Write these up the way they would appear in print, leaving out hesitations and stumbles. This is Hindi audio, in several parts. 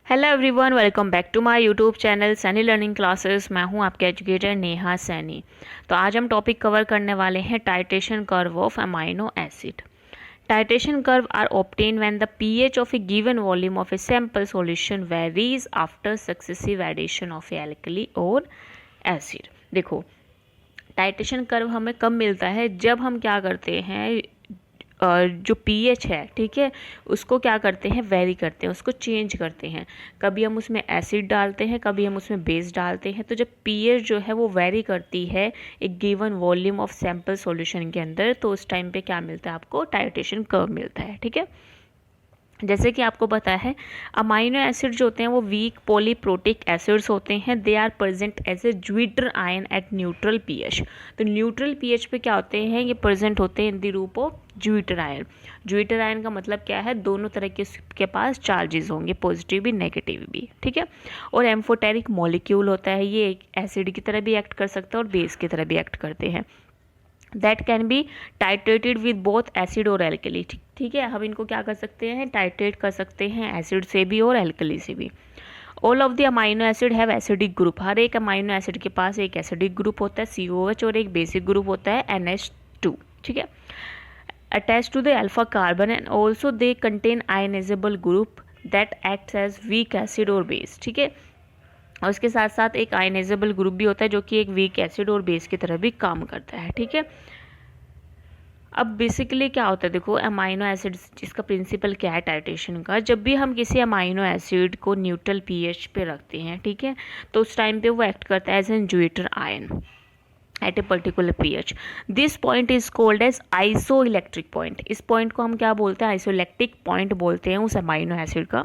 Hello everyone, welcome back to my YouTube channel Saini learning classes. मैं हूं आपके एजुकेटर नेहा सैनी। तो आज हम टॉपिक कवर करने वाले हैं titration curve of amino acid. Titration curve are obtain when the pH of a given volume of a sample solution varies after successive addition of a alkali और एसिड। देखो, टाइट्रेशन कर्व हमें कब मिलता है? जब हम क्या करते हैं, जो पीएच है, ठीक है, उसको क्या करते हैं, वेरी करते हैं, उसको चेंज करते हैं। कभी हम उसमें एसिड डालते हैं, कभी हम उसमें बेस डालते हैं। तो जब पीएच जो है वो वेरी करती है एक given volume of sample solution के अंदर, तो उस टाइम पे क्या मिलता है आपको? टाइट्रेशन कर्व मिलता है। ठीक है, जैसे कि आपको पता है अमाइनो एसिड जो होते हैं वो वीक पॉलीप्रोटिक एसिड्स होते हैं। They are present as a zwitter ion at neutral pH. तो न्यूट्रल पीएच पे क्या होते हैं? ये प्रेजेंट होते हैं इन द रूप of zwitter ion. Zwitter ion का मतलब क्या है? दोनों तरह के पास चार्जेस होंगे, पॉजिटिव भी नेगेटिव भी। ठीक है, और एम्फोटेरिक मॉलिक्यूल होता है, ये एक एसिड की तरह भी एक्ट कर सकता है और बेस की तरह भी एक्ट करते हैं। That can be titrated with both acid और एल्कली। ठीक है, हम इनको क्या कर सकते हैं? टाइट्रेट कर सकते हैं एसिड से भी और एल्कली से भी। All of the amino acid have acidic group. हर एक अमाइनो एसिड के पास एक एसिडिक ग्रुप होता है COH और एक बेसिक ग्रुप होता है NH2। ठीक है, attach to the alpha carbon and also they contain ionisable group that acts as weak acid और बेस। ठीक है, और उसके साथ साथ एक आयनाइजेबल ग्रुप भी होता है जो कि एक वीक एसिड और बेस की तरह भी काम करता है। ठीक है, अब बेसिकली क्या होता है, देखो अमाइनो एसिड जिसका प्रिंसिपल क्या है टाइट्रेशन का, जब भी हम किसी अमाइनो एसिड को न्यूट्रल पीएच पे रखते हैं, ठीक है, तो उस टाइम पे वो एक्ट करता है as an zwitter ion at a particular pH. This point is called as isoelectric point. इस पॉइंट को हम क्या बोलते हैं? आइसोइलेक्ट्रिक पॉइंट बोलते हैं उस अमाइनो एसिड का।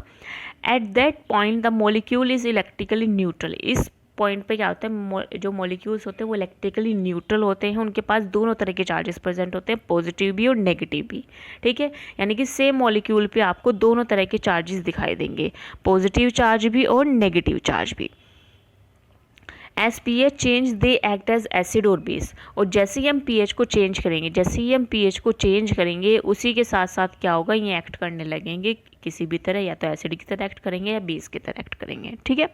At that point the molecule is electrically neutral. इस पॉइंट पे क्या होता है, जो मॉलिक्यूल्स होते हैं वो इलेक्ट्रिकली न्यूट्रल होते हैं, उनके पास दोनों तरह के चार्जेस प्रेजेंट होते हैं, पॉजिटिव भी और नेगेटिव भी। ठीक है, यानी कि सेम मॉलिक्यूल पे आपको दोनों तरह के चार्जेस दिखाई देंगे, पॉजिटिव चार्ज भी और नेगेटिव चार्ज भी। As pH change they act as acid और बेस। और जैसे ही हम पीएच को चेंज करेंगे, उसी के साथ साथ क्या होगा, ये एक्ट करने लगेंगे किसी भी तरह, या तो एसिड की तरह एक्ट करेंगे या बेस की तरह एक्ट करेंगे। ठीक है,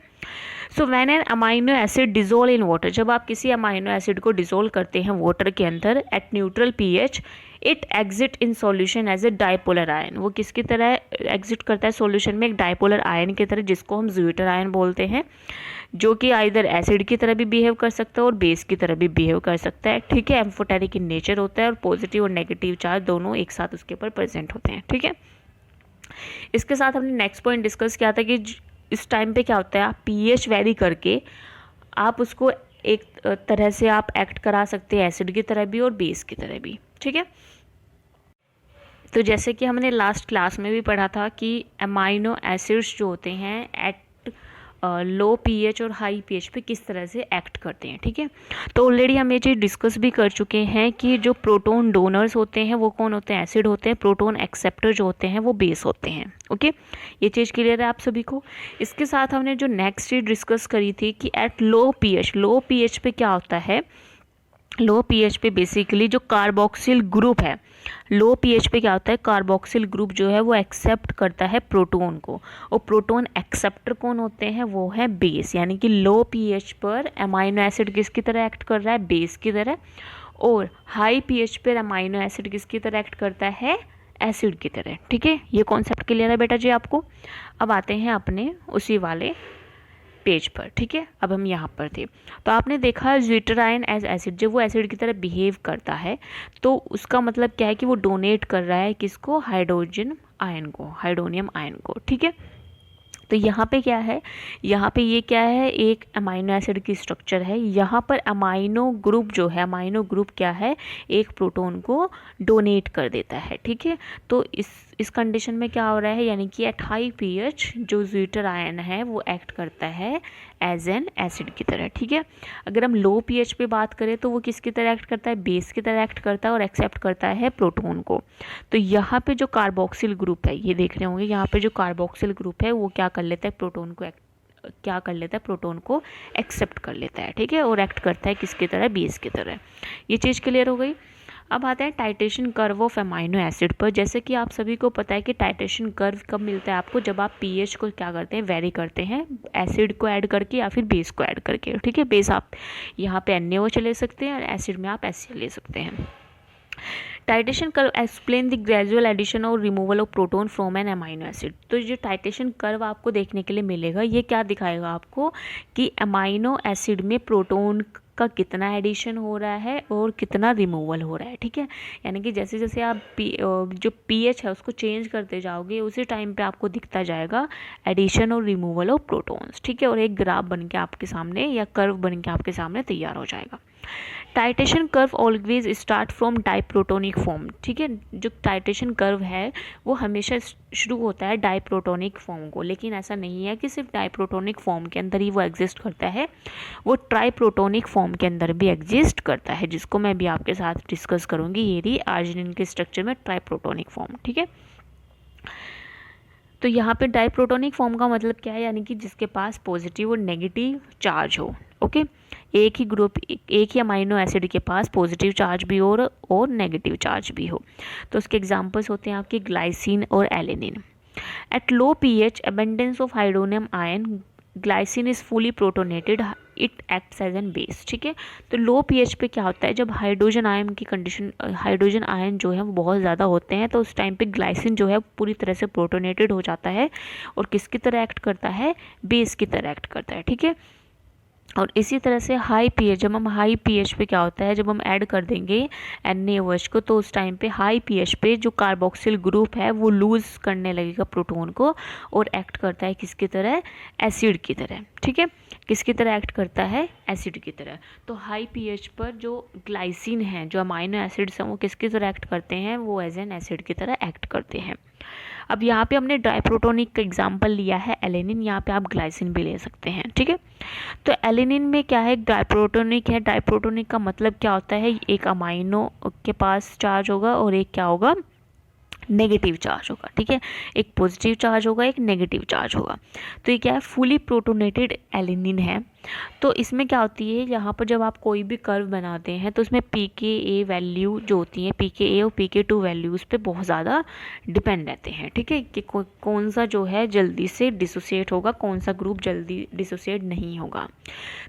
so when an amino acid dissolve in water, जब आप किसी अमाइनो एसिड को डिजोल्व करते हैं वाटर के अंदर at neutral pH, it exit in solution as a dipolar ion. वो किसकी तरह एग्जिट करता है सॉल्यूशन में? एक डाइपोलर आयन की तरह, जिसको हम ज्विटर आयन बोलते हैं, जो कि आइदर एसिड की तरह भी बिहेव कर सकता है और बेस की तरह भी बिहेव कर सकता है। ठीक है, एम्फोटेरिक इन नेचर होता है और पॉजिटिव और नेगेटिव चार्ज दोनों एक साथ उसके ऊपर प्रेजेंट होते हैं। ठीक है, इसके साथ हमने नेक्स्ट पॉइंट डिस्कस किया था कि इस टाइम पे क्या होता है, आप पीएच वेरी करके आप उसको एक तरह से आप एक्ट करा सकते हैं, एसिड की तरह भी और बेस की तरह भी। ठीक है, तो जैसे कि हमने लास्ट क्लास में भी पढ़ा था कि अमाइनो एसिड्स जो होते हैं एट लो पीएच और हाई पीएच पे किस तरह से एक्ट करते हैं। ठीक है, तो ऑलरेडी हम ये चीज़ डिस्कस भी कर चुके हैं कि जो प्रोटॉन डोनर्स होते हैं वो कौन होते हैं? एसिड होते हैं। प्रोटॉन एक्सेप्टर जो होते हैं वो बेस होते हैं। ओके, ये चीज़ क्लियर है आप सभी को? इसके साथ हमने जो नेक्स्ट चीज़ डिस्कस करी थी कि एट लो पीएच पे क्या होता है, लो पीएच पे बेसिकली जो कार्बोक्सिल ग्रुप है, लो पीएच पे क्या होता है, कार्बोक्सिल ग्रुप जो है वो एक्सेप्ट करता है प्रोटॉन को, और प्रोटॉन एक्सेप्टर कौन होते हैं? वो है बेस। यानी कि लो पीएच पर अमाइनो एसिड किसकी तरह एक्ट कर रहा है? बेस की तरह। और हाई पीएच पर अमाइनो एसिड किसकी तरह एक्ट करता है? एसिड की तरह। ठीक है, ये कॉन्सेप्ट क्लियर है बेटा जी आपको? अब आते हैं अपने उसी वाले पेज पर। ठीक है, अब हम यहाँ पर थे, तो आपने देखा ज्विटर आयन एज एसिड, जब वो एसिड की तरह बिहेव करता है तो उसका मतलब क्या है कि वो डोनेट कर रहा है किसको? हाइड्रोजन आयन को, हाइड्रोनियम आयन को। ठीक है, तो यहाँ पे क्या है, यहाँ पे ये क्या है, एक अमाइनो एसिड की स्ट्रक्चर है। यहाँ पर अमाइनो ग्रुप जो है, अमाइनो ग्रुप क्या है, एक प्रोटॉन को डोनेट कर देता है। ठीक है, तो इस कंडीशन में क्या हो रहा है, यानी कि एट हाई पीएच जो ज्विटर आयन है वो एक्ट करता है एज एन एसिड की तरह। ठीक है, अगर हम लो पीएच पे बात करें तो वो किसकी तरह एक्ट करता है? बेस की तरह एक्ट करता है और एक्सेप्ट करता है प्रोटॉन को। तो यहाँ पे जो कार्बोक्सिल ग्रुप है, ये देख रहे होंगे, यहाँ पे जो कार्बोक्सिल ग्रुप है वो क्या कर लेता है? प्रोटॉन को एक्सेप्ट कर लेता है। ठीक है, और एक्ट करता है किसकी तरह? बेस की तरह। ये चीज़ क्लियर हो गई? अब आते हैं titration curve of amino acid पर। जैसे कि आप सभी को पता है कि टाइट्रेशन कर्व कब मिलता है आपको, जब आप पीएच को क्या करते हैं, वेरी करते हैं एसिड को ऐड करके या फिर बेस को ऐड करके। ठीक है, बेस आप यहाँ पे NaOH ले सकते हैं और एसिड में आप HCl ले सकते हैं। Titration curve explain the gradual addition और removal of proton from an amino acid. तो जो टाइट्रेशन कर्व आपको देखने के लिए मिलेगा, ये क्या दिखाएगा आपको कि अमाइनो एसिड में प्रोटोन का कितना एडिशन हो रहा है और कितना रिमूवल हो रहा है। ठीक है, यानी कि जैसे जैसे आप जो पीएच है उसको चेंज करते जाओगे, उसी टाइम पे आपको दिखता जाएगा एडिशन और रिमूवल ऑफ प्रोटॉन्स। ठीक है, और एक ग्राफ बन के आपके सामने या कर्व बन के आपके सामने तैयार हो जाएगा। Titration curve always start from diprotonic form. ठीक है, जो टाइट्रेशन कर्व है वो हमेशा शुरू होता है डाइप्रोटोनिक फॉर्म को, लेकिन ऐसा नहीं है कि सिर्फ डाइप्रोटोनिक फॉर्म के अंदर ही वो एग्जिस्ट करता है, वो ट्राइप्रोटोनिक फॉर्म के अंदर भी एग्जिस्ट करता है, जिसको मैं भी आपके साथ डिस्कस करूंगी। ये रही आर्जिनिन के स्ट्रक्चर में ट्राइप्रोटोनिक फॉर्म। ठीक है, तो यहाँ पे डाइप्रोटोनिक फॉर्म का मतलब क्या है, यानी कि जिसके पास पॉजिटिव और नेगेटिव चार्ज हो। ओके, एक ही ग्रुप, एक ही अमाइनो एसिड के पास पॉजिटिव चार्ज भी हो और नेगेटिव चार्ज भी हो। तो उसके एग्जांपल्स होते हैं आपके ग्लाइसिन और alanine. At low pH abundance of hydronium ion, glycine is fully protonated, it acts as an base. ठीक है, तो लो पीएच पे क्या होता है, जब हाइड्रोजन आयन की कंडीशन, हाइड्रोजन आयन जो है वो बहुत ज़्यादा होते हैं, तो उस टाइम पे ग्लाइसिन जो है पूरी तरह से प्रोटोनेटेड हो जाता है और किसकी तरह एक्ट करता है, बेस की तरह एक्ट करता है। ठीक है, और इसी तरह से हाई पीएच, जब हम हाई पीएच पे क्या होता है, जब हम ऐड कर देंगे NaOH को, तो उस टाइम पे हाई पीएच पे जो कार्बोक्सिल ग्रुप है वो लूज करने लगेगा प्रोटोन को और एक्ट करता है किसकी तरह, एसिड की तरह। ठीक है, किसकी तरह एक्ट करता है, एसिड की तरह। तो हाई पीएच पर जो ग्लाइसिन है, जो अमाइनो एसिड्स हैं, वो किसकी तरह एक्ट करते हैं, वो एज एन एसिड की तरह एक्ट करते हैं। अब यहाँ पे हमने डाइप्रोटोनिक का एग्जाम्पल लिया है एलेनिन, यहाँ पे आप ग्लाइसिन भी ले सकते हैं। ठीक है, तो एलेनिन में क्या है, डाइप्रोटोनिक है। डाइप्रोटोनिक का मतलब क्या होता है, एक अमाइनो के पास चार्ज होगा और एक क्या होगा, नेगेटिव चार्ज होगा। ठीक है, एक पॉजिटिव चार्ज होगा, एक नेगेटिव चार्ज होगा। तो ये क्या है, फुली प्रोटोनेटेड एलेनिन है। तो इसमें क्या होती है, यहाँ पर जब आप कोई भी कर्व बनाते हैं तो उसमें pKa वैल्यू जो होती है, pKa और pK2 वैल्यूज़ पे बहुत ज़्यादा डिपेंड रहते हैं। ठीक है, कि कौन सा जो है जल्दी से डिसोसिएट होगा, कौन सा ग्रुप जल्दी डिसोसिएट नहीं होगा।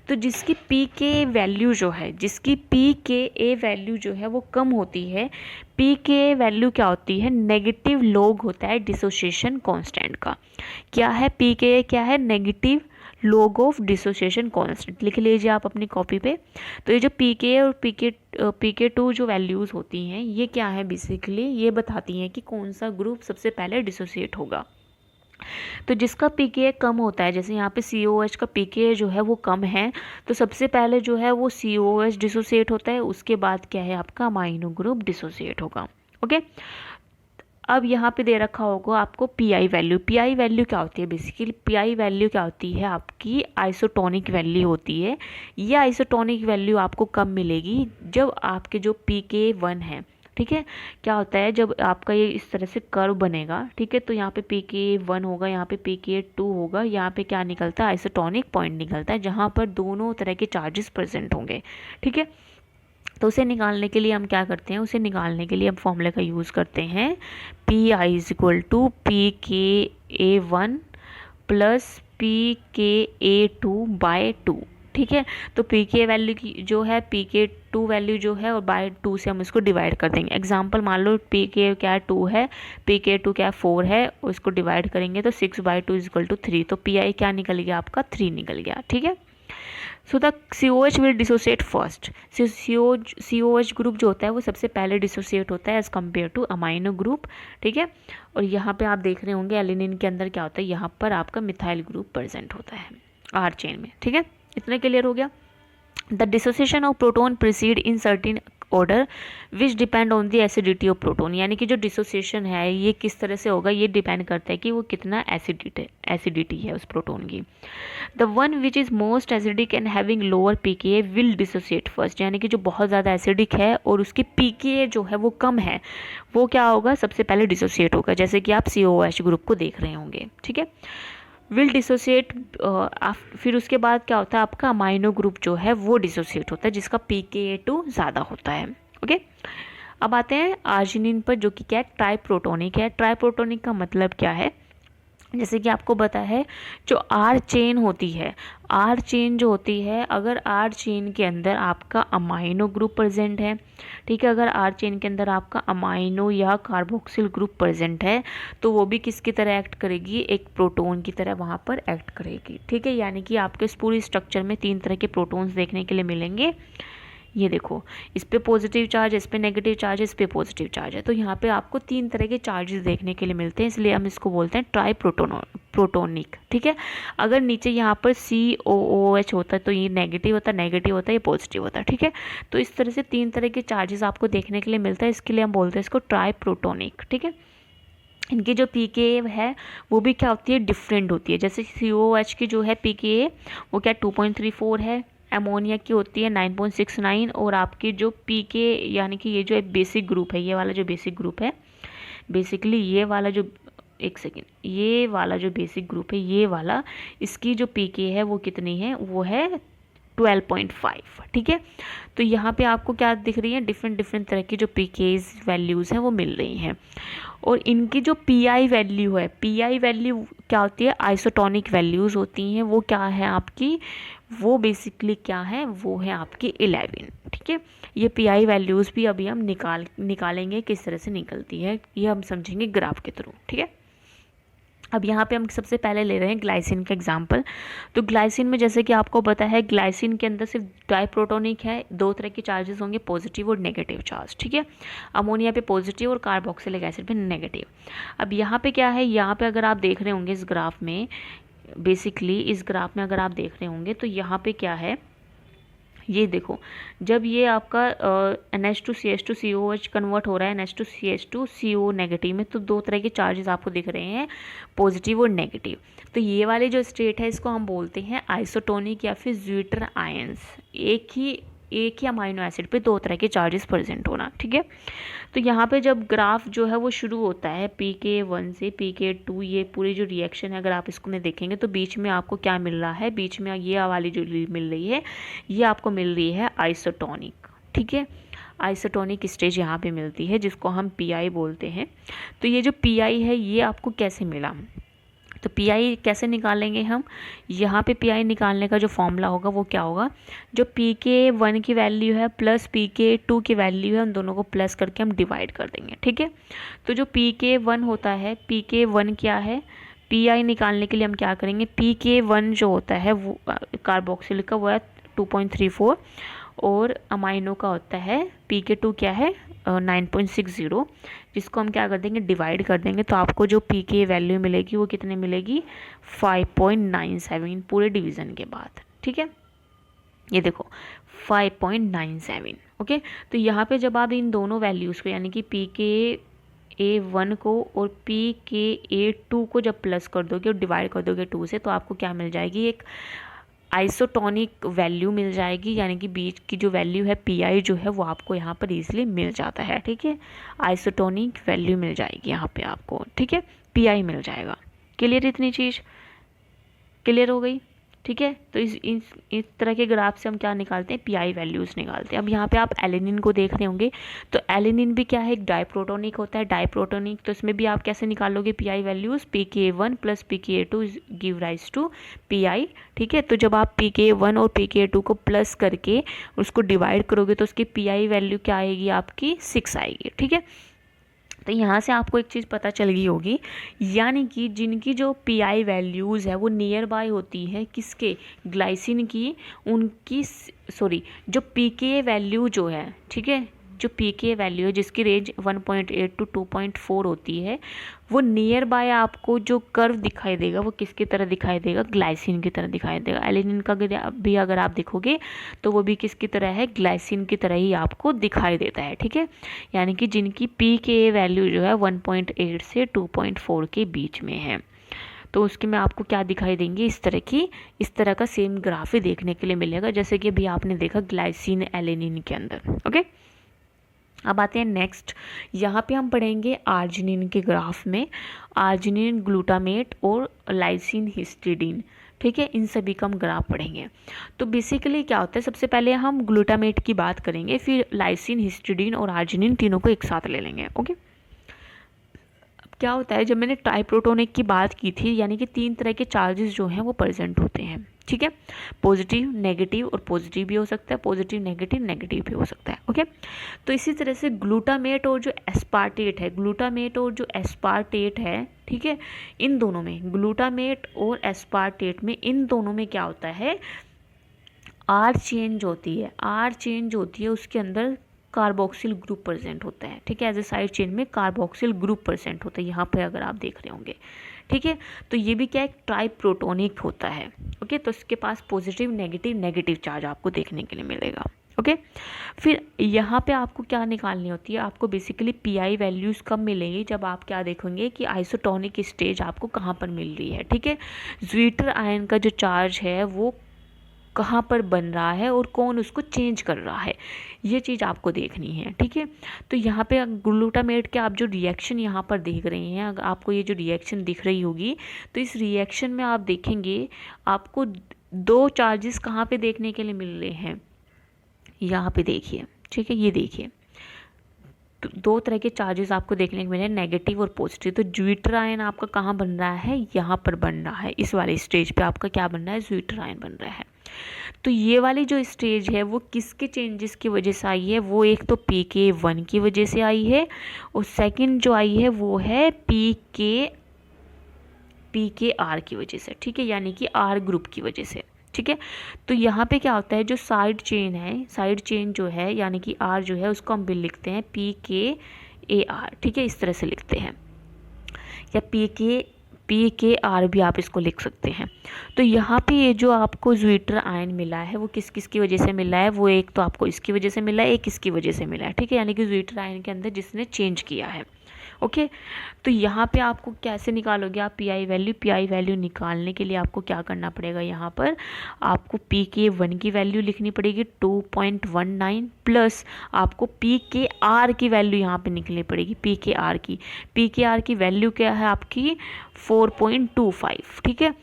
तो जिसकी pK वैल्यू जो है, जिसकी pKa वैल्यू जो है वो कम होती है, pKa वैल्यू क्या होती है, नेगेटिव लॉग होता है डिसोसिएशन कांस्टेंट का। क्या है pKa, क्या है, negative log of dissociation constant. लिख लीजिए आप अपनी कॉपी पे। तो ये जो pKa और pK2 जो वैल्यूज़ होती हैं, ये क्या है, बेसिकली ये बताती हैं कि कौन सा ग्रुप सबसे पहले डिसोसिएट होगा। तो जिसका pKa कम होता है, जैसे यहाँ पे COH का pKa जो है वो कम है, तो सबसे पहले जो है वो COH डिसोसिएट होता है, उसके बाद क्या है, आपका अमाइनो ग्रुप डिसोसिएट होगा। ओके, अब यहाँ पे दे रखा होगा आपको PI वैल्यू। PI वैल्यू क्या होती है, बेसिकली PI वैल्यू क्या होती है, आपकी आइसोटोनिक वैल्यू होती है। ये आइसोटोनिक वैल्यू आपको कब मिलेगी, जब आपके जो pK1 है, ठीक है, क्या होता है, जब आपका ये इस तरह से कर्व बनेगा, ठीक है, तो यहाँ पे pK1 होगा, यहाँ पे pK2 होगा, यहाँ पे क्या निकलता है, आइसोटोनिक पॉइंट निकलता है, जहाँ पर दोनों तरह के चार्जेस प्रेजेंट होंगे। ठीक है, तो उसे निकालने के लिए हम क्या करते हैं, उसे निकालने के लिए हम फॉर्मूले का यूज़ करते हैं, PI = pKa1 + pKa2/2। ठीक है, तो pK वैल्यू की जो है, pK2 वैल्यू जो है, और बाय 2 से हम इसको डिवाइड कर देंगे। एग्जांपल मान लो pK क्या है, 2 है, pK2 क्या है, 4 है, उसको डिवाइड करेंगे तो 6/2 = 3। तो PI क्या निकल गया आपका, 3 निकल गया। ठीक है, so the COH will dissociate first. COH group जो होता है वो सबसे पहले डिसोसिएट होता है as compare to amino group. ठीक है, और यहाँ पे आप देख रहे होंगे एलिनिन के अंदर क्या होता है, यहाँ पर आपका मिथाइल ग्रुप प्रेजेंट होता है R चेन में। ठीक है, इतना क्लियर हो गया। The dissociation of proton preceded in certain order which depend on the acidity of proton. यानी कि जो डिसोसिएशन है ये किस तरह से होगा, ये डिपेंड करता है कि वो कितना एसिडिटी है उस प्रोटोन की। The one which is most acidic and having lower pKa will dissociate first. यानी कि जो बहुत ज़्यादा एसिडिक है और उसकी pKa जो है वो कम है, वो क्या होगा, सबसे पहले डिसोसिएट होगा, जैसे कि आप COH ग्रुप को देख रहे होंगे। ठीक है, विल डिसोसिएट, फिर उसके बाद क्या होता है, आपका अमाइनो ग्रुप जो है वो डिसोसिएट होता है, जिसका pKa2 ज़्यादा होता है। ओके, अब आते हैं आर्जिनिन पर, जो कि क्या है, ट्राइप्रोटोनिक है। ट्राइप्रोटोनिक का मतलब क्या है, जैसे कि आपको पता है जो आर चेन होती है, आर चेन जो होती है, अगर आर चेन के अंदर आपका अमाइनो ग्रुप प्रेजेंट है, ठीक है, अगर आर चेन के अंदर आपका अमाइनो या कार्बोक्सिल ग्रुप प्रेजेंट है, तो वो भी किसकी तरह एक्ट करेगी, एक प्रोटोन की तरह वहाँ पर एक्ट करेगी, ठीक है। यानी कि आपके इस पूरी स्ट्रक्चर में 3 तरह के प्रोटोन्स देखने के लिए मिलेंगे। ये देखो, इस पे पॉजिटिव चार्ज, इस पे नेगेटिव चार्ज, इस पे पॉजिटिव चार्ज है, तो यहाँ पे आपको 3 तरह के चार्जेस देखने के लिए मिलते हैं, इसलिए हम इसको बोलते हैं प्रोटोनिक, ठीक है। अगर नीचे यहाँ पर COOH होता है तो ये नेगेटिव होता है, नेगेटिव होता है, ये पॉजिटिव होता है, ठीक है। तो इस तरह से 3 तरह के चार्जेस आपको देखने के लिए मिलता है, इसके लिए हम बोलते हैं इसको ट्राइप्रोटोनिक, ठीक है। इनकी जो pKa है वो भी क्या होती है, डिफरेंट होती है। जैसे COOH की जो है pKa वो क्या 2.34 है, अमोनिया की होती है 9.69, और आपकी जो pK यानी कि ये जो एक बेसिक ग्रुप है, ये वाला जो बेसिक ग्रुप है, बेसिकली ये वाला जो, एक सेकेंड, ये वाला जो बेसिक ग्रुप है, ये वाला, इसकी जो pK है वो कितनी है, वो है 12.5, ठीक है। तो यहाँ पे आपको क्या दिख रही है, डिफरेंट डिफरेंट तरह की जो pKs वैल्यूज़ हैं वो मिल रही हैं। और इनकी जो PI वैल्यू है, PI वैल्यू क्या होती है, आइसोटोनिक वैल्यूज़ होती हैं, वो क्या है आपकी, वो बेसिकली क्या है, वो है आपकी 11, ठीक है। ये PI वैल्यूज़ भी अभी हम निकालेंगे किस तरह से निकलती है, ये हम समझेंगे ग्राफ के थ्रू, ठीक है। अब यहाँ पे हम सबसे पहले ले रहे हैं ग्लाइसिन का एग्जाम्पल। तो ग्लाइसिन में जैसे कि आपको पता है, ग्लाइसिन के अंदर सिर्फ डाइप्रोटोनिक है, 2 तरह के चार्जेस होंगे, पॉजिटिव और नेगेटिव चार्ज, ठीक है। अमोनिया पे पॉजिटिव और कार्बोक्सिलिक एसिड पे नेगेटिव। अब यहाँ पे क्या है, यहाँ पे अगर आप देख रहे होंगे इस ग्राफ में, बेसिकली इस ग्राफ में अगर आप देख रहे होंगे तो यहाँ पे क्या है, ये देखो, जब ये आपका NH2CH2COH कन्वर्ट हो रहा है NH2CH2CO नेगेटिव में, तो 2 तरह के चार्जेस आपको दिख रहे हैं, पॉजिटिव और नेगेटिव। तो ये वाले जो स्टेट है इसको हम बोलते हैं आइसोटोनिक या फिर ज्विटर आयंस। एक ही अमाइनो एसिड पे 2 तरह के चार्जेस प्रेजेंट होना, ठीक है। तो यहाँ पे जब ग्राफ जो है वो शुरू होता है pK1 से pK2, ये पूरी जो रिएक्शन है अगर आप इसको में देखेंगे तो बीच में आपको क्या मिल रहा है, बीच में ये वाली जो मिल रही है, ये आपको मिल रही है आइसोटोनिक, ठीक है। आइसोटोनिक स्टेज यहाँ पे मिलती है, जिसको हम PI बोलते हैं। तो ये जो PI है ये आपको कैसे मिला, तो PI कैसे निकालेंगे हम, यहाँ पे PI निकालने का जो फॉर्मूला होगा वो क्या होगा, जो pK1 की वैल्यू है प्लस pK2 की वैल्यू है, उन दोनों को प्लस करके हम डिवाइड कर देंगे, ठीक है। तो जो pK1 होता है, pK1 क्या है, PI निकालने के लिए हम क्या करेंगे, pK1 जो होता है वो कार्बोक्सिलिक का वो है 2.34, और अमाइनो का होता है pK2 क्या है 9.60, जिसको हम क्या कर देंगे, डिवाइड कर देंगे, तो आपको जो pK वैल्यू मिलेगी वो कितने मिलेगी, 5.97 पूरे डिवीज़न के बाद, ठीक है। ये देखो 5.97, ओके। तो यहाँ पे जब आप इन दोनों वैल्यूज़ को यानी कि pKa1 को और pKa2 को जब प्लस कर दोगे और डिवाइड कर दोगे 2 से, तो आपको क्या मिल जाएगी, एक आइसोटोनिक वैल्यू मिल जाएगी, यानी कि बीच की जो वैल्यू है PI जो है वो आपको यहाँ पर इजीली मिल जाता है, ठीक है। आइसोटोनिक वैल्यू मिल जाएगी यहाँ पे आपको, ठीक है, PI मिल जाएगा। क्लियर, इतनी चीज़ क्लियर हो गई, ठीक है। तो इस तरह के ग्राफ से हम क्या निकालते हैं, PI वैल्यूज़ निकालते हैं। अब यहाँ पे आप एलिनिन को देख रहे होंगे, तो एलिनिन भी क्या है, एक डाइप्रोटोनिक होता है, डाइप्रोटोनिक। तो इसमें भी आप कैसे निकालोगे PI values, pK1 plus pKa2 give rise to PI, ठीक है। तो जब आप pK1 और pKa2 को प्लस करके उसको डिवाइड करोगे तो उसकी PI वैल्यू क्या आएगी, आपकी 6 आएगी, ठीक है। तो यहाँ से आपको एक चीज़ पता चल गई होगी, यानी कि जिनकी जो PI वैल्यूज़ है वो नियर बाय होती है किसके, ग्लाइसिन की, उनकी जो pK वैल्यू जो है, ठीक है, जो pK वैल्यू है जिसकी रेंज 1.8 टू 2.4 होती है, वो नियर बाय आपको जो कर्व दिखाई देगा वो किसकी तरह दिखाई देगा, ग्लाइसिन की तरह दिखाई देगा। एलिनिन का भी अगर आप देखोगे तो वो भी किसकी तरह है, ग्लाइसिन की तरह ही आपको दिखाई देता है, ठीक है। यानी कि जिनकी pK वैल्यू जो है 1.8 से 2.4 के बीच में है, तो उसके में आपको क्या दिखाई देंगे, इस तरह का सेम ग्राफ ही देखने के लिए मिलेगा, जैसे कि अभी आपने देखा ग्लाइसिन एलिनिन के अंदर, ओके। अब आते हैं नेक्स्ट, यहाँ पे हम पढ़ेंगे आर्जिनिन के ग्राफ में आर्जिनिन, ग्लूटामेट और लाइसिन हिस्टिडीन। ठीक है, इन सभी का हम ग्राफ पढ़ेंगे। तो बेसिकली क्या होता है, सबसे पहले हम ग्लूटामेट की बात करेंगे, फिर लाइसिन, हिस्टिडीन और आर्जिनिन तीनों को एक साथ ले लेंगे। ओके, क्या होता है, जब मैंने ट्राइप्रोटोनिक की बात की थी, यानी कि 3 तरह के चार्जेस जो हैं वो प्रेजेंट होते हैं। ठीक है, पॉजिटिव, नेगेटिव और पॉजिटिव भी हो सकता है, पॉजिटिव नेगेटिव, नेगेटिव भी हो सकता है। ओके, तो इसी तरह से ग्लूटामेट और जो एस्पार्टेट है, ग्लूटामेट और जो एस्पार्टेट है, ठीक है, इन दोनों में, ग्लूटामेट और एस्पार्टेट में, इन दोनों में क्या होता है, आर चेंज होती है। आर चेंज होती है, उसके अंदर कार्बोक्सिल ग्रुप प्रेजेंट होता है। ठीक है, एज ए साइड चेन में कार्बोक्सिल ग्रुप प्रेजेंट होता है, यहाँ पे अगर आप देख रहे होंगे। ठीक है, तो ये भी क्या है, ट्राइप्रोटोनिक होता है। ओके, तो इसके पास पॉजिटिव, नेगेटिव, नेगेटिव चार्ज आपको देखने के लिए मिलेगा। ओके, फिर यहाँ पे आपको क्या निकालनी होती है, आपको बेसिकली पीआई वैल्यूज़ कब मिलेंगी, जब आप क्या देखेंगे कि आइसोटोनिक स्टेज आपको कहाँ पर मिल रही है। ठीक है, ज्वीटर आयन का जो चार्ज है वो कहाँ पर बन रहा है और कौन उसको चेंज कर रहा है, ये चीज़ आपको देखनी है। ठीक है, तो यहाँ पे ग्लूटामेट के आप जो रिएक्शन यहाँ पर देख रहे हैं, अगर आपको ये जो रिएक्शन दिख रही होगी, तो इस रिएक्शन में आप देखेंगे आपको 2 चार्जेस कहाँ पे देखने के लिए मिल रहे हैं, यहाँ पे देखिए। ठीक है, ये देखिए, तो 2 तरह के चार्जेस आपको देखने को मिले हैं, नेगेटिव और पॉजिटिव। तो ज्वीटर आयन आपका कहाँ बन रहा है, यहाँ पर बन रहा है, इस वाले स्टेज पे आपका क्या बन रहा है, ज्वीटर आयन बन रहा है। तो ये वाली जो स्टेज है वो किसके चेंजेस की वजह से आई है, वो एक तो PK1 की वजह से आई है, और सेकंड जो आई है वो है PKR की वजह से। ठीक है, यानी कि R ग्रुप की वजह से। ठीक है, तो यहाँ पे क्या होता है, जो साइड चेन है, साइड चेन जो है यानी कि R जो है, उसको हम भी लिखते हैं PKAR। ठीक है, इस तरह से लिखते हैं, या PKR भी आप इसको लिख सकते हैं। तो यहाँ पे ये जो आपको ज्वीटर आयन मिला है वो किस किस की वजह से मिला है, वो एक तो आपको इसकी वजह से मिला है, एक इसकी वजह से मिला है। ठीक है, यानी कि ज्वीटर आयन के अंदर जिसने चेंज किया है। ओके, तो यहाँ पे आपको कैसे निकालोगे आप पीआई वैल्यू निकालने के लिए आपको क्या करना पड़ेगा, यहाँ पर आपको PK1 की वैल्यू लिखनी पड़ेगी 2.19 प्लस आपको PKR की वैल्यू यहाँ पे निकलनी पड़ेगी, PKR की वैल्यू क्या है आपकी 4.25। ठीक है,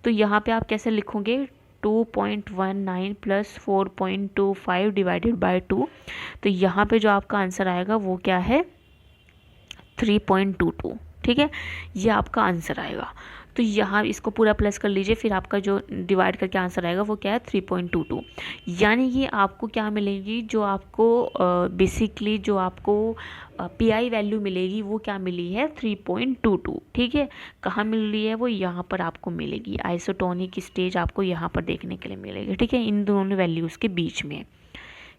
तो यहाँ पे आप कैसे लिखोगे, 2.19 प्लस 4.25 डिवाइडेड बाय 2। तो यहाँ पे जो आपका आंसर आएगा वो क्या है, 3.22। ठीक है, ये आपका आंसर आएगा। तो यहाँ इसको पूरा प्लस कर लीजिए, फिर आपका जो डिवाइड करके आंसर आएगा वो क्या है, 3.22। यानी कि आपको क्या मिलेगी, जो आपको बेसिकली जो आपको पीआई वैल्यू मिलेगी वो क्या मिली है, 3.22। ठीक है, कहाँ मिल रही है, वो यहाँ पर आपको मिलेगी, आइसोटोनिक स्टेज आपको यहाँ पर देखने के लिए मिलेगी। ठीक है, इन दोनों वैल्यूज़ के बीच में।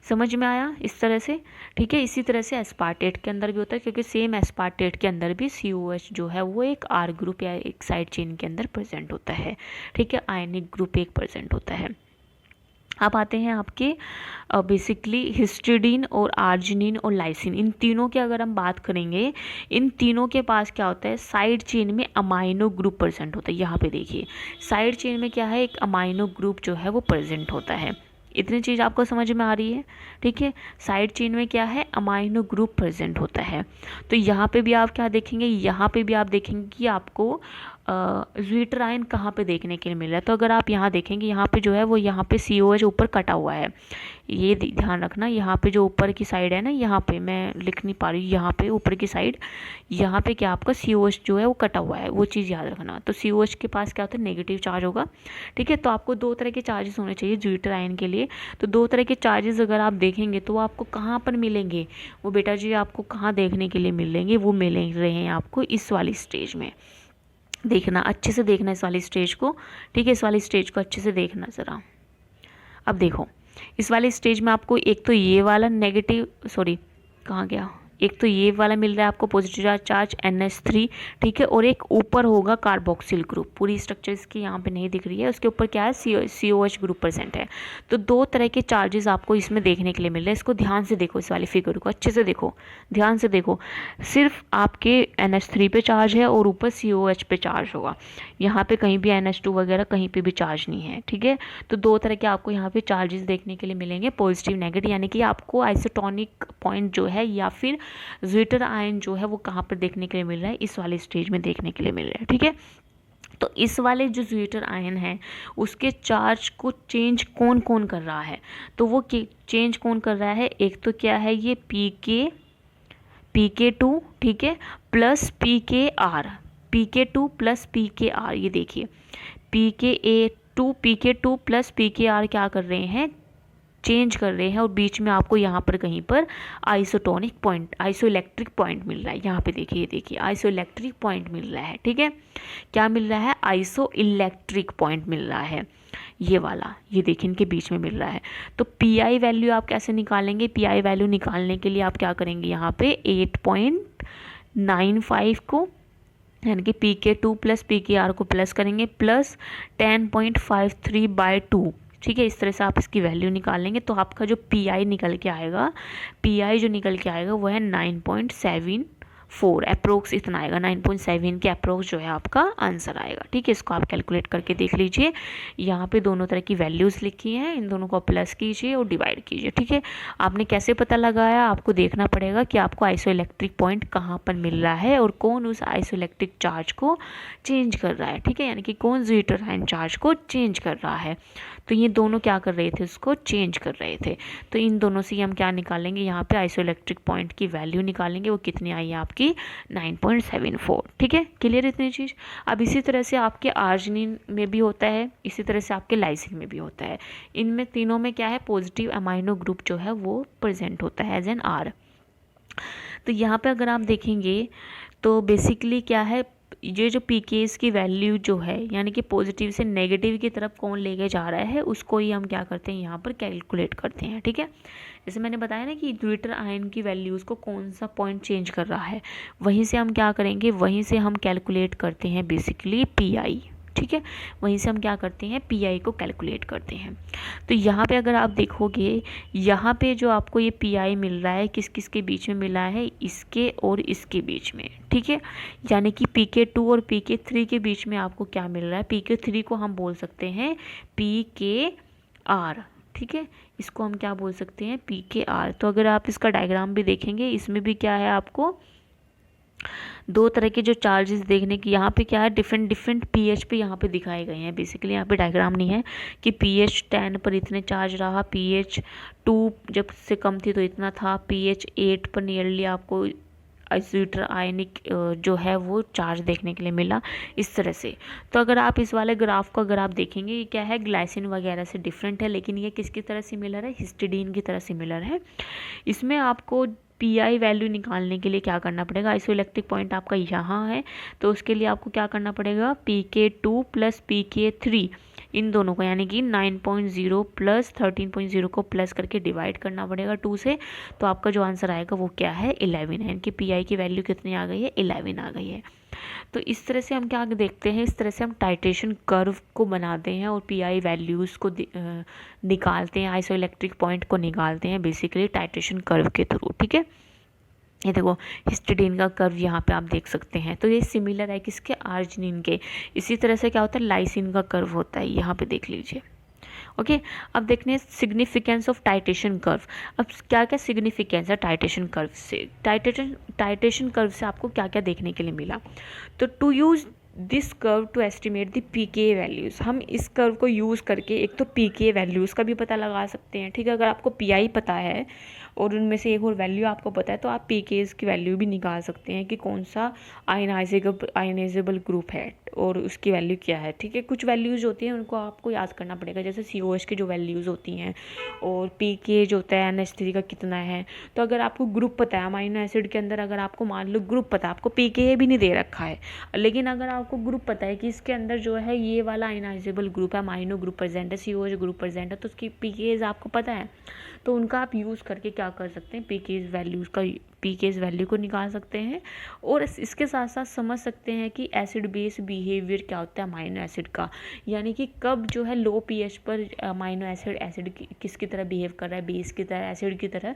समझ में आया इस तरह से। ठीक है, इसी तरह से एस्पार्टेट के अंदर भी होता है, क्योंकि सेम एस्पार्टेट के अंदर भी COH जो है वो एक R ग्रुप या एक साइड चेन के अंदर प्रेजेंट होता है। ठीक है, आयनिक ग्रुप एक प्रेजेंट होता है। अब आते हैं आपके बेसिकली हिस्टिडीन और आर्जिनिन और लाइसिन, इन तीनों की अगर हम बात करेंगे, इन तीनों के पास क्या होता है, साइड चेन में अमाइनो ग्रुप प्रेजेंट होता है। यहाँ पे देखिए, साइड चेन में क्या है, एक अमाइनो ग्रुप जो है वो प्रेजेंट होता है। इतनी चीज़ आपको समझ में आ रही है। ठीक है, साइड चेन में क्या है, अमाइनो ग्रुप प्रेजेंट होता है। तो यहाँ पे भी आप क्या देखेंगे, यहाँ पे भी आप देखेंगे कि आपको ज्वीटर आयन कहाँ पे देखने के लिए मिल रहा है। तो अगर आप यहाँ देखेंगे, यहाँ पे जो है वो यहाँ पे COH ऊपर कटा हुआ है, ये ध्यान रखना। यहाँ पे जो ऊपर की साइड है ना, यहाँ पे मैं लिख नहीं पा रही हूँ, यहाँ पे ऊपर की साइड, यहाँ पे क्या आपका COH जो है वो कटा हुआ है, वो चीज़ याद रखना। तो COH के पास क्या होता है, नेगेटिव चार्ज होगा। ठीक है, तो आपको 2 तरह के चार्जेस होने चाहिए ज्वीटर आयन के लिए। तो 2 तरह के चार्जेस अगर आप देखेंगे तो वो आपको कहाँ पर मिलेंगे, वो बेटा जी आपको कहाँ देखने के लिए मिलेंगे, वो मिल रहे हैं आपको इस वाली स्टेज में। देखना, अच्छे से देखना इस वाली स्टेज को। ठीक है, इस वाली स्टेज को अच्छे से देखना ज़रा। अब देखो, इस वाली स्टेज में आपको एक तो ये वाला नेगेटिव, सॉरी कहाँ गया, एक तो ये वाला मिल रहा है आपको पॉजिटिव चार्ज NH3, ठीक है, और एक ऊपर होगा कार्बोक्सिल ग्रुप। पूरी स्ट्रक्चर इसकी यहाँ पे नहीं दिख रही है, उसके ऊपर क्या है COH ग्रुप प्रेजेंट है। तो दो तरह के चार्जेस आपको इसमें देखने के लिए मिल रहे हैं। इसको ध्यान से देखो, इस वाली फिगर को अच्छे से देखो, ध्यान से देखो। सिर्फ आपके NH3 पे चार्ज है और ऊपर COH पे चार्ज होगा, यहाँ पे कहीं भी NH2 वगैरह कहीं पे भी चार्ज नहीं है, ठीक है। तो दो तरह के आपको यहाँ पे चार्जेस देखने के लिए मिलेंगे, पॉजिटिव नेगेटिव, यानी कि आपको आइसोटोनिक पॉइंट जो है या फिर ज्विटर आयन जो है वो कहाँ पर देखने के लिए मिल रहा है, इस वाले स्टेज में देखने के लिए मिल रहा है, ठीक है। तो इस वाले जो ज्विटर आयन है उसके चार्ज को चेंज कौन कौन कर रहा है, तो वो चेंज कौन कर रहा है, एक तो क्या है ये PK2, ठीक है, प्लस PK2 प्लस PKR, ये देखिए PK2 प्लस PKR क्या कर रहे हैं, चेंज कर रहे हैं, और बीच में आपको यहाँ पर कहीं पर आइसोटोनिक पॉइंट, आइसोइलेक्ट्रिक पॉइंट मिल रहा है। यहाँ पे देखिए, ये देखिए आइसोइलेक्ट्रिक पॉइंट मिल रहा है, ठीक है। क्या मिल रहा है, आइसोइलेक्ट्रिक पॉइंट मिल रहा है, ये वाला, ये देखिए इनके बीच में मिल रहा है। तो PI वैल्यू आप कैसे निकालेंगे, PI वैल्यू निकालने के लिए आप क्या करेंगे, यहाँ पे 8.95 को यानी कि PK2 प्लस PKR को प्लस करेंगे, प्लस 10.53/2, ठीक है। इस तरह से आप इसकी वैल्यू निकालेंगे तो आपका जो PI निकल के आएगा, PI जो निकल के आएगा वो है 9.74 अप्रोक्स, इतना आएगा, 9.7 के अप्रोक्स जो है आपका आंसर आएगा, ठीक है। इसको आप कैलकुलेट करके देख लीजिए। यहाँ पे दोनों तरह की वैल्यूज़ लिखी हैं, इन दोनों को प्लस कीजिए और डिवाइड कीजिए, ठीक है। आपने कैसे पता लगाया, आपको देखना पड़ेगा कि आपको आइसोइलेक्ट्रिक पॉइंट कहाँ पर मिल रहा है और कौन उस आइसोइलेक्ट्रिक चार्ज को चेंज कर रहा है, ठीक है, यानी कि कौन ज्विटर आयन चार्ज को चेंज कर रहा है। तो ये दोनों क्या कर रहे थे, उसको चेंज कर रहे थे। तो इन दोनों से हम क्या निकालेंगे, यहाँ पे आइसोइलेक्ट्रिक पॉइंट की वैल्यू निकालेंगे, वो कितनी आई है आपकी 9.74, ठीक है। क्लियर इतनी चीज़। अब इसी तरह से आपके आर्जिनिन में भी होता है, इसी तरह से आपके लाइसिन में भी होता है। इनमें तीनों में क्या है, पॉजिटिव अमाइनो ग्रुप जो है वो प्रेजेंट होता है एज एन R। तो यहाँ पे अगर आप देखेंगे तो बेसिकली क्या है, ये जो PKs की वैल्यू जो है, यानी कि पॉजिटिव से नेगेटिव की तरफ कौन लेके जा रहा है, उसको ही हम क्या करते हैं, यहाँ पर कैलकुलेट करते हैं, ठीक है। जैसे मैंने बताया ना कि ज्विटर आयन की वैल्यूज़ को कौन सा पॉइंट चेंज कर रहा है, वहीं से हम क्या करेंगे, वहीं से हम कैलकुलेट करते हैं बेसिकली PI, ठीक है। वहीं से हम क्या करते हैं, PI को कैलकुलेट करते हैं। तो यहाँ पे अगर आप देखोगे, यहाँ पे जो आपको ये PI मिल रहा है किस किस के बीच में मिला है, इसके और इसके बीच में, ठीक है। यानी कि PK2 और PK3 के बीच में आपको क्या मिल रहा है, PK3 को हम बोल सकते हैं PKR, ठीक है। इसको हम क्या बोल सकते हैं, PKR। तो अगर आप इसका डायग्राम भी देखेंगे, इसमें भी क्या है, आपको दो तरह के जो चार्जेस देखने की, यहाँ पे क्या है, डिफरेंट pH पे यहाँ पे दिखाए गए हैं। बेसिकली यहाँ पे डायग्राम नहीं है कि pH 10 पर इतने चार्ज रहा, pH 2 जब से कम थी तो इतना था, pH 8 पर नियरली आपको ज्विटर आयनिक जो है वो चार्ज देखने के लिए मिला, इस तरह से। तो अगर आप इस वाले ग्राफ को अगर आप देखेंगे, ये क्या है, ग्लाइसिन वगैरह से डिफरेंट है, लेकिन ये किसकी तरह सिमिलर है, हिस्टिडीन की तरह सिमिलर है। इसमें आपको PI वैल्यू निकालने के लिए क्या करना पड़ेगा, आइसोइलेक्ट्रिक पॉइंट आपका यहाँ है, तो उसके लिए आपको क्या करना पड़ेगा, PK2 प्लस PK3 इन दोनों को, यानी कि 9.0 प्लस 13.0 को प्लस करके डिवाइड करना पड़ेगा 2 से। तो आपका जो आंसर आएगा वो क्या है, 11 है। इनकी PI की वैल्यू कितनी आ गई है, 11 आ गई है। तो इस तरह से हम क्या देखते हैं, इस तरह से हम टाइट्रेशन कर्व को बनाते हैं और PI वैल्यूज़ को निकालते हैं, आइसोइलेक्ट्रिक पॉइंट को निकालते हैं बेसिकली टाइट्रेशन कर्व के थ्रू, ठीक है। ये देखो हिस्टिडीन का कर्व यहाँ पे आप देख सकते हैं। तो ये सिमिलर है किसके, आर्जिनिन के। इसी तरह से क्या होता है, लाइसिन का कर्व होता है, यहाँ पे देख लीजिए। ओके, अब देखते हैं सिग्निफिकेंस ऑफ टाइट्रेशन कर्व। अब क्या क्या सिग्निफिकेंस है टाइट्रेशन कर्व से, टाइट्रेशन कर्व से आपको क्या क्या देखने के लिए मिला। तो to use this curve to estimate the PK values, हम इस कर्व को यूज़ करके एक तो PK वैल्यूज़ का भी पता लगा सकते हैं, ठीक है। अगर आपको PI पता है और उनमें से एक और वैल्यू आपको पता है तो आप PKs की वैल्यू भी निकाल सकते हैं कि कौन सा आयनाइजेबल ग्रुप है और उसकी वैल्यू क्या है, ठीक है। कुछ वैल्यूज़ होती हैं उनको आपको याद करना पड़ेगा, जैसे COH की जो वैल्यूज़ होती हैं और PK जो होता है NH3 का कितना है। तो अगर आपको ग्रुप पता है अमाइनो एसिड के अंदर, अगर आपको मान लो ग्रुप पता है, आपको PK भी नहीं दे रखा है, लेकिन अगर आपको ग्रुप पता है कि इसके अंदर जो है ये वाला आयनाइजेबल ग्रुप है, अमाइनो ग्रुप प्रेजेंट है, COH ग्रुप प्रेजेंट है, तो उसकी PKs आपको पता है, तो उनका आप यूज़ करके क्या कर सकते हैं, पीकेज वैल्यू को निकाल सकते हैं। और इसके साथ साथ समझ सकते हैं कि एसिड बेस बिहेवियर क्या होता है अमाइनो एसिड का, यानी कि कब जो है लो पीएच पर अमाइनो एसिड किसकी तरह बिहेव कर रहा है, बेस की तरह, एसिड की तरह।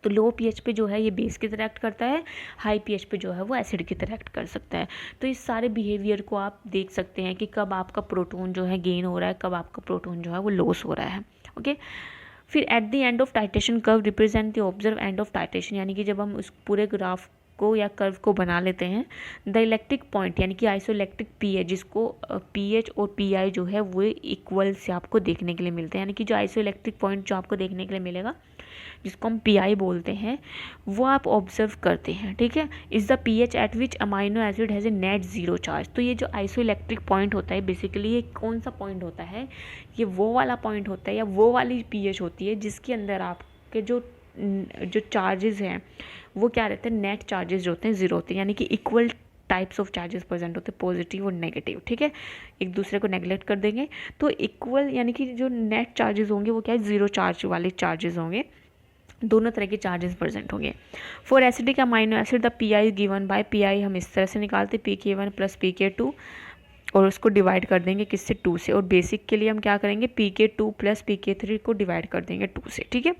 तो लो पीएच पे जो है ये बेस की तरह एक्ट करता है, हाई पीएच पे जो है वो एसिड की तरह एक्ट कर सकता है। तो इस सारे बिहेवियर को आप देख सकते हैं कि कब आपका प्रोटोन जो है गेन हो रहा है, कब आपका प्रोटोन जो है वो लॉस हो रहा है। ओके, फिर at the end of titration curve represent the observe end of titration, यानी कि जब हम उस पूरे ग्राफ को या कर्व को बना लेते हैं, द इलेक्ट्रिक पॉइंट यानी कि आइसोइलेक्ट्रिक पीएच, जिसको पीएच और पीआई जो है वो इक्वल से आपको देखने के लिए मिलते हैं, यानी कि जो आइसोइलेक्ट्रिक पॉइंट जो आपको देखने के लिए मिलेगा जिसको हम पीआई बोलते हैं, वो आप ऑब्जर्व करते हैं। ठीक है, is the pH eight which amino acid has a net zero charge. तो ये जो आइसोइलेक्ट्रिक पॉइंट होता है बेसिकली ये कौन सा पॉइंट होता है, ये वो वाला पॉइंट होता है या वो वाली पीएच होती है जिसके अंदर आपके जो चार्जेस हैं वो क्या रहते हैं, नेट चार्जेस जो होते हैं जीरो होते हैं, यानी कि equal types of charges present होते हैं, पॉजिटिव और नेगेटिव। ठीक है, एक दूसरे को नेगलेक्ट कर देंगे तो इक्वल यानी कि जो नेट चार्जेस होंगे वो क्या है, जीरो चार्ज वाले चार्जेस होंगे, दोनों तरह के चार्जेस प्रेजेंट होंगे। For acidic amino acid the pi given by, pi हम इस तरह से निकालते PK1 प्लस PK2 और उसको डिवाइड कर देंगे किससे, 2 से। और बेसिक के लिए हम क्या करेंगे, PK2 प्लस PK3 को डिवाइड कर देंगे 2 से। ठीक है,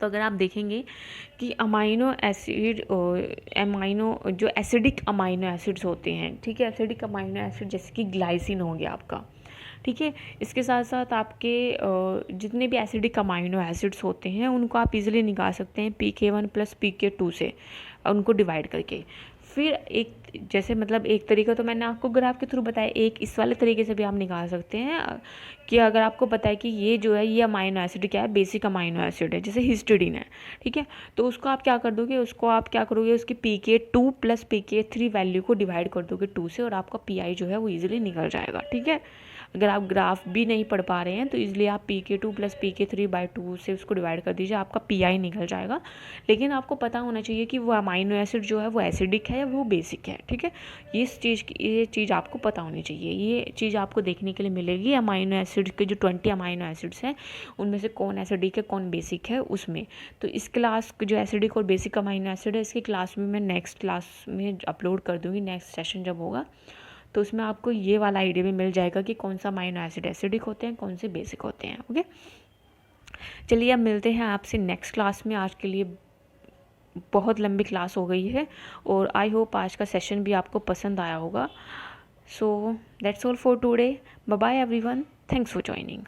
तो अगर आप देखेंगे कि अमाइनो एसिड जो एसिडिक अमाइनो एसिड्स होते हैं, ठीक है, एसिडिक अमाइनो एसिड जैसे कि ग्लाइसिन हो गया आपका, ठीक है, इसके साथ साथ आपके जितने भी एसिडिक अमाइनो एसिड्स होते हैं उनको आप इजीली निकाल सकते हैं PK1 प्लस PK2 से, उनको डिवाइड करके। फिर एक जैसे मतलब एक तरीका तो मैंने आपको ग्राफ के थ्रू बताया, एक इस वाले तरीके से भी आप निकाल सकते हैं कि अगर आपको पता है कि ये जो है ये अमाइनो एसिड क्या है, बेसिक अमाइनो एसिड है, जैसे हिस्टिडीन है। ठीक है, तो उसको आप क्या कर दोगे, उसकी PK2 प्लस PK3 वैल्यू को डिवाइड कर दोगे 2 से और आपका PI जो है वो ईजिली निकल जाएगा। ठीक है, अगर आप ग्राफ भी नहीं पढ़ पा रहे हैं तो इसलिए आप PK2 प्लस PK3/2 से उसको डिवाइड कर दीजिए, आपका PI निकल जाएगा। लेकिन आपको पता होना चाहिए कि वो अमाइनो एसिड जो है वो एसिडिक है या वो बेसिक है। ठीक है, ये चीज़ आपको पता होनी चाहिए। ये चीज़ आपको देखने के लिए मिलेगी अमाइनो एसिड के जो 20 अमाइनो एसिड्स हैं उनमें से कौन एसिडिक है कौन बेसिक है उसमें। तो इस क्लास जो एसिडिक और बेसिक अमाइनो एसिड है इसकी क्लास में मैं नेक्स्ट क्लास में अपलोड कर दूँगी, नेक्स्ट सेशन जब होगा तो उसमें आपको ये वाला आइडिया भी मिल जाएगा कि कौन सा अमाइनो एसिड एसिडिक होते हैं, कौन से बेसिक होते हैं। ओके, चलिए अब मिलते हैं आपसे नेक्स्ट क्लास में। आज के लिए बहुत लंबी क्लास हो गई है और आई होप आज का सेशन भी आपको पसंद आया होगा। So that's all for today, bye bye everyone, thanks for joining.